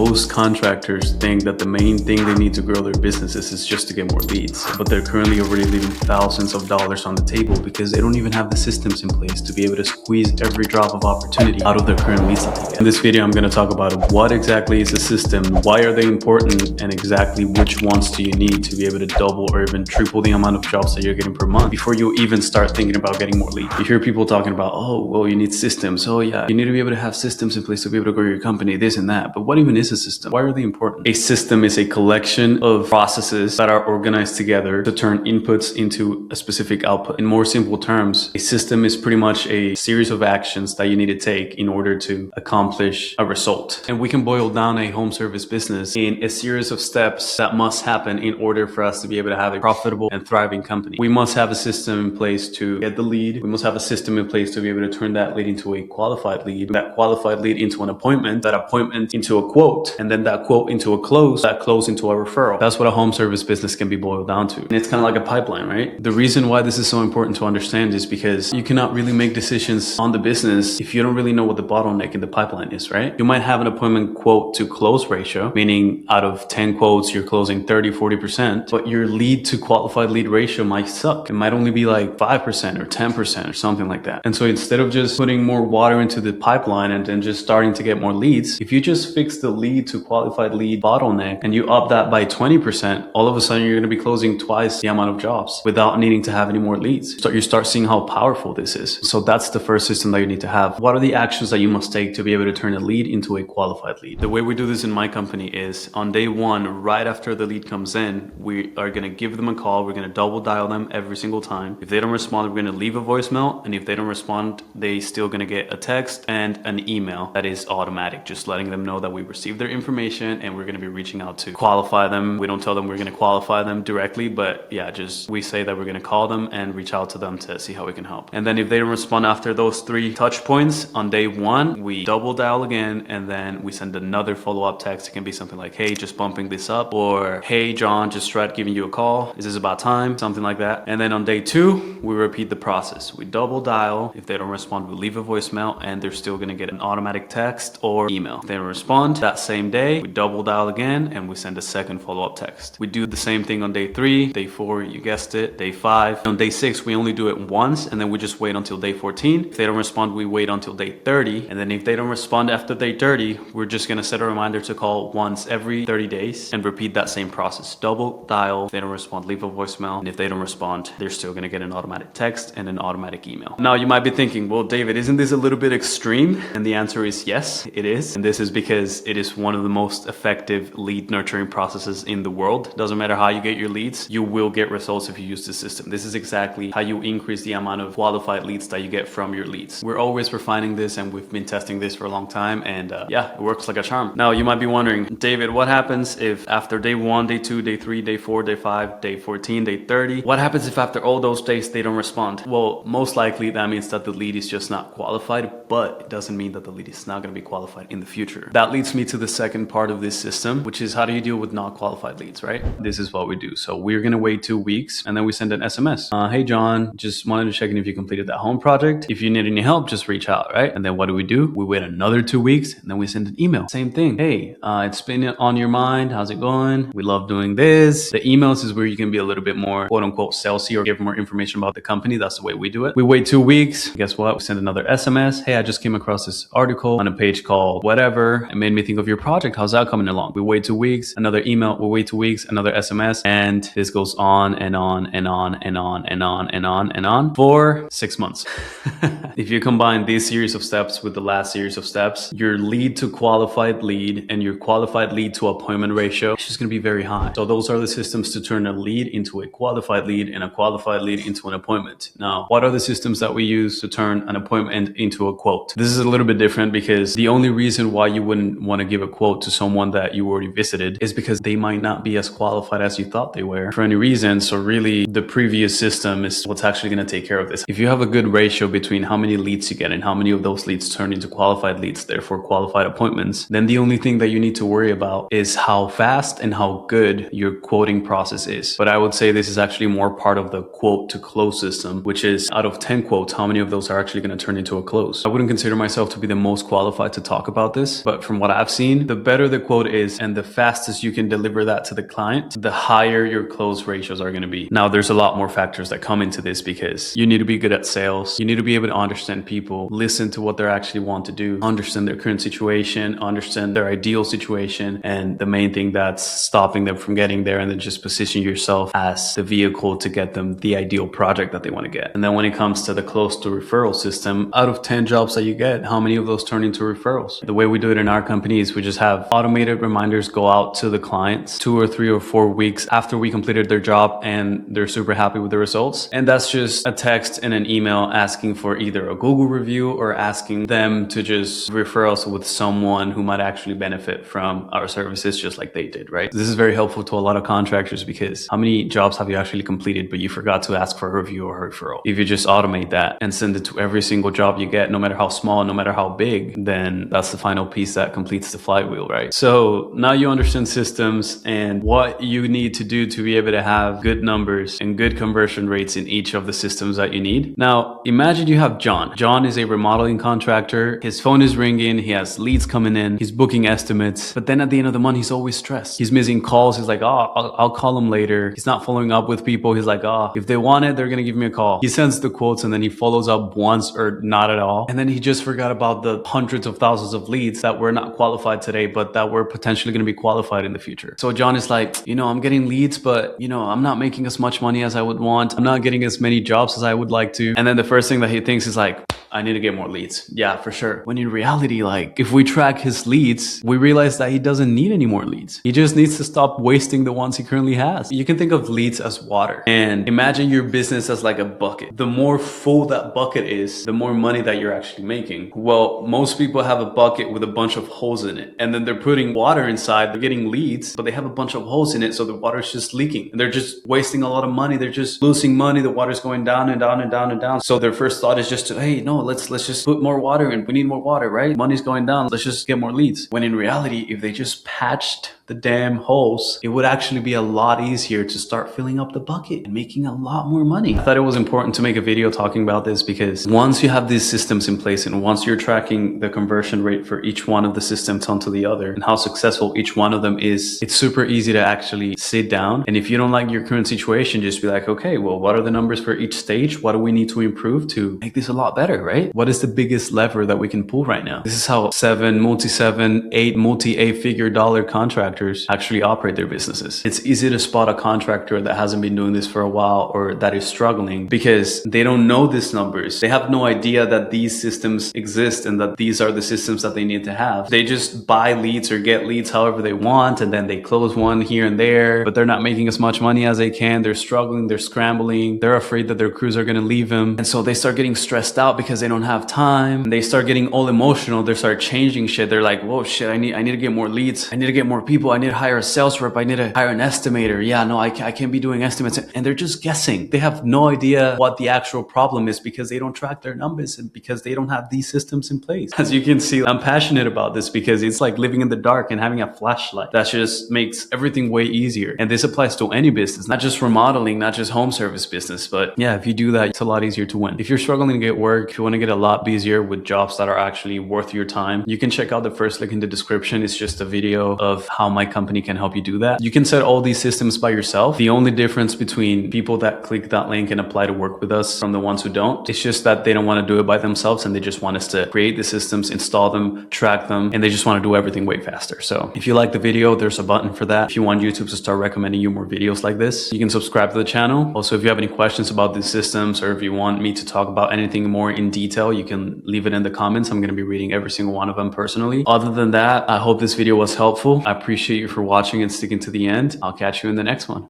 Most contractors think that the main thing they need to grow their businesses is just to get more leads, but they're currently already leaving thousands of dollars on the table because they don't even have the systems in place to be able to squeeze every drop of opportunity out of their current leads that they get. In this video, I'm going to talk about what exactly is the system, why are they important, and exactly which ones do you need to be able to double or even triple the amount of jobs that you're getting per month before you even start thinking about getting more leads. You hear people talking about, oh, well, you need systems. Oh yeah, you need to be able to have systems in place to be able to grow your company, this and that. But what even is a system? Why are they important? A system is a collection of processes that are organized together to turn inputs into a specific output. In more simple terms, a system is pretty much a series of actions that you need to take in order to accomplish a result. And we can boil down a home service business in a series of steps that must happen in order for us to be able to have a profitable and thriving company. We must have a system in place to get the lead. We must have a system in place to be able to turn that lead into a qualified lead, that qualified lead into an appointment, that appointment into a quote, and then that quote into a close, that close into a referral. That's what a home service business can be boiled down to. And it's kind of like a pipeline, right? The reason why this is so important to understand is because you cannot really make decisions on the business if you don't really know what the bottleneck in the pipeline is, right? You might have an appointment quote to close ratio, meaning out of 10 quotes, you're closing 30, 40%, but your lead to qualified lead ratio might suck. It might only be like 5% or 10% or something like that. And so instead of just putting more water into the pipeline and then just starting to get more leads, if you just fix the lead to qualified lead bottleneck and you up that by 20%, all of a sudden you're going to be closing twice the amount of jobs without needing to have any more leads. So you start seeing how powerful this is. So that's the first system that you need to have. What are the actions that you must take to be able to turn a lead into a qualified lead? The way we do this in my company is on day one, right after the lead comes in, we are going to give them a call. We're going to double dial them every single time. If they don't respond, we're going to leave a voicemail. And if they don't respond, they still going to get a text and an email that is automatic, just letting them know that we received their information and we're going to be reaching out to qualify them. We don't tell them we're going to qualify them directly, but yeah, just we say that we're going to call them and reach out to them to see how we can help. And then if they don't respond after those 3 touch points on day one, we double dial again and then we send another follow-up text. It can be something like, hey, just bumping this up, or hey, John, just tried giving you a call. Is this about time? Something like that. And then on day 2, we repeat the process. We double dial. If they don't respond, we leave a voicemail and they're still going to get an automatic text or email. If they don't respond that same day, we double dial again and we send a second follow-up text. We do the same thing on day 3, day 4, you guessed it, day 5. On day 6, we only do it once and then we just wait until day 14. If they don't respond, we wait until day 30. And then if they don't respond after day 30, we're just going to set a reminder to call once every 30 days and repeat that same process. Double dial. If they don't respond, leave a voicemail. And if they don't respond, they're still going to get an automatic text and an automatic email. Now you might be thinking, well, David, isn't this a little bit extreme? And the answer is yes, it is. And this is because it is one of the most effective lead nurturing processes in the world. Doesn't matter how you get your leads, you will get results if you use the system. This is exactly how you increase the amount of qualified leads that you get from your leads. We're always refining this and we've been testing this for a long time, and yeah, it works like a charm. Now you might be wondering, David, what happens if after day 1, day 2, day 3, day 4, day 5, day 14, day 30, what happens if after all those days they don't respond? Well, most likely that means that the lead is just not qualified, but it doesn't mean that the lead is not going to be qualified in the future. That leads me to the second part of this system, which is how do you deal with not qualified leads, right? This is what we do. So we're going to wait 2 weeks and then we send an SMS. Hey, John, just wanted to check in if you completed that home project. If you need any help, just reach out, right? And then what do? We wait another 2 weeks and then we send an email. Same thing. Hey, it's been on your mind. How's it going? We love doing this. The emails is where you can be a little bit more quote unquote salesy or give more information about the company. That's the way we do it. We wait 2 weeks. Guess what? We send another SMS. Hey, I just came across this article on a page called whatever. It made me think of your project. How's that coming along? We wait 2 weeks, another email. We wait 2 weeks, another SMS. And this goes on and on and on and on and on and on and on for 6 months. If you combine these series of steps with the last series of steps, your lead to qualified lead and your qualified lead to appointment ratio is just going to be very high. So those are the systems to turn a lead into a qualified lead and a qualified lead into an appointment. Now, what are the systems that we use to turn an appointment into a quote? This is a little bit different because the only reason why you wouldn't want to give a quote to someone that you already visited is because they might not be as qualified as you thought they were for any reason. So really the previous system is what's actually going to take care of this. If you have a good ratio between how many leads you get and how many of those leads turn into qualified leads, therefore qualified appointments, then the only thing that you need to worry about is how fast and how good your quoting process is. But I would say this is actually more part of the quote to close system, which is out of 10 quotes, how many of those are actually going to turn into a close? I wouldn't consider myself to be the most qualified to talk about this, but from what I've seen, seen, the better the quote is and the fastest you can deliver that to the client, the higher your close ratios are going to be. Now, there's a lot more factors that come into this because you need to be good at sales. You need to be able to understand people, listen to what they actually want to do, understand their current situation, understand their ideal situation, and the main thing that's stopping them from getting there, and then just position yourself as the vehicle to get them the ideal project that they want to get. And then when it comes to the close to referral system, out of 10 jobs that you get, how many of those turn into referrals? The way we do it in our company is we just have automated reminders go out to the clients 2 or 3 or 4 weeks after we completed their job and they're super happy with the results. And that's just a text and an email asking for either a Google review or asking them to just refer us with someone who might actually benefit from our services just like they did, right? This is very helpful to a lot of contractors because how many jobs have you actually completed but you forgot to ask for a review or a referral? If you just automate that and send it to every single job you get, no matter how small, no matter how big, then that's the final piece that completes the flywheel, right? So now you understand systems and what you need to do to be able to have good numbers and good conversion rates in each of the systems that you need. Now, imagine you have John. John is a remodeling contractor. His phone is ringing. He has leads coming in. He's booking estimates. But then at the end of the month, he's always stressed. He's missing calls. He's like, oh, I'll call him later. He's not following up with people. He's like, oh, if they want it, they're going to give me a call. He sends the quotes and then he follows up once or not at all. And then he just forgot about the hundreds of thousands of leads that were not qualified today, but that were potentially going to be qualified in the future. So John is like, I'm getting leads, but I'm not making as much money as I would want. I'm not getting as many jobs as I would like to. And then the first thing that he thinks is like, I need to get more leads. Yeah, for sure. When in reality, like if we track his leads, we realize that he doesn't need any more leads. He just needs to stop wasting the ones he currently has. You can think of leads as water and imagine your business as like a bucket. The more full that bucket is, the more money that you're actually making. Well, most people have a bucket with a bunch of holes in it and then they're putting water inside. They're getting leads, but they have a bunch of holes in it. So the water's just leaking and they're just wasting a lot of money. They're just losing money. The water's going down and down and down and down. So their first thought is just to, hey, no, let's just put more water in. We need more water, right? Money's going down. Let's just get more leads. When in reality, if they just patched the damn holes, it would actually be a lot easier to start filling up the bucket and making a lot more money. I thought it was important to make a video talking about this because once you have these systems in place and once you're tracking the conversion rate for each one of the systems onto the other and how successful each one of them is, it's super easy to actually sit down. And if you don't like your current situation, just be like, okay, well, what are the numbers for each stage? What do we need to improve to make this a lot better, right? What is the biggest lever that we can pull right now? This is how 7, multi-7, 8, multi-8 figure dollar contractors actually operate their businesses. It's easy to spot a contractor that hasn't been doing this for a while or that is struggling because they don't know these numbers. They have no idea that these systems exist and that these are the systems that they need to have. They just buy leads or get leads however they want and then they close one here and there, but they're not making as much money as they can. They're struggling, they're scrambling, they're afraid that their crews are going to leave them. And so they start getting stressed out because they don't have time. They start getting all emotional. They start changing shit. They're like, whoa, shit, I need to get more leads. I need to get more people. I need to hire a sales rep. I need to hire an estimator. Yeah, no, I can't be doing estimates. And they're just guessing. They have no idea what the actual problem is because they don't track their numbers and because they don't have these systems in place. As you can see, I'm passionate about this because it's like living in the dark and having a flashlight. That just makes everything way easier. And this applies to any business, not just remodeling, not just home service business. But yeah, if you do that, it's a lot easier to win. If you're struggling to get work, if you want to get a lot busier with jobs that are actually worth your time, you can check out the first link in the description. It's just a video of how my company can help you do that. You can set all these systems by yourself. The only difference between people that click that link and apply to work with us from the ones who don't, it's just that they don't want to do it by themselves and they just want us to create the systems, install them, track them, and they just want to do everything way faster. So if you like the video, there's a button for that. If you want YouTube to start recommending you more videos like this, you can subscribe to the channel. Also, if you have any questions about these systems or if you want me to talk about anything more in detail, you can leave it in the comments. I'm going to be reading every single one of them personally. Other than that, I hope this video was helpful. I appreciate you for watching and sticking to the end. I'll catch you in the next one.